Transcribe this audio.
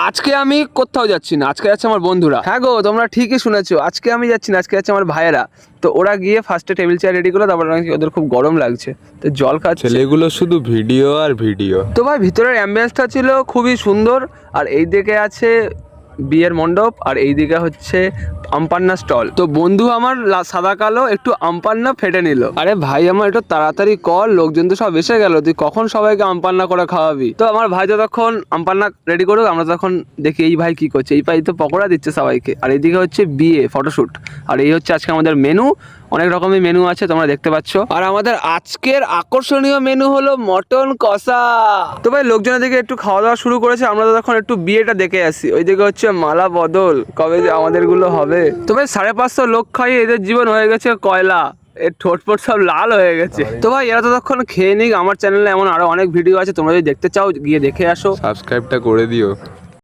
আজকে আমি কোথাও যাচ্ছি না, আজকে যাচ্ছে আমার বন্ধুরা। হ্যাঁ গো, তোমরা ঠিকই শুনেছো, আজকে আমি যাচ্ছি না, আজকে যাচ্ছে আমার ভাইয়েরা। তো ওরা গিয়ে ফার্স্টে টেবিল চেয়ার রেডি করলো, তারপর নাকি ওদের খুব গরম লাগছে, তো জল খাচ্ছে। ছেলেগুলো শুধু ভিডিও আর ভিডিও। তো ভাই ভিতরের অ্যাম্বিয়েন্সটা ছিল খুবই সুন্দর। আর এই দিকে আছে বিয়ের মণ্ডপ, আর এই দিকে হচ্ছে আমপান্না স্টল। তো বন্ধু আমার সাদা কালো একটু আমপান্না ফেটে নিল। আরে ভাই আমার একটু তাড়াতাড়ি কর, লোকজন তো সব এসে গেল, তুই কখন সবাইকে আমপান্না করে খাওয়াবি? তো আমার ভাই তো তখন আমপান্না রেডি করুক, আমরা তখন দেখি এই ভাই কি করছে। এই ভাই তো পকোড়া দিচ্ছে সবাইকে, আর এইদিকে হচ্ছে বিয়ে ফটোশ্যুট। আর এই হচ্ছে আজকে আমাদের মেনু, অনেক রকমের মেনু আছে তোমরা দেখতে পাচ্ছ। আর আমাদের আজকের আকর্ষণীয় মেনু হলো মটন কষা। তো ভাই লোকজনের দিকে একটু খাওয়া দাওয়া শুরু করেছে, আমরা তো তখন একটু বিয়েটা দেখে আসি। ওইদিকে হচ্ছে মালা বদল, কবে যে আমাদের গুলো হবে। তো ভাই 550 লোক খাইয়ে এদের জীবন হয়ে গেছে কয়লা, এর ঠোঁটপোট সব লাল হয়ে গেছে। তো ভাই এরা ততক্ষণ খেয়ে নিক, আমার চ্যানেলে এমন আরো অনেক ভিডিও আছে, তোমরা যদি দেখতে চাও গিয়ে দেখে আসো। সাবস্ক্রাইবটা করে দিও।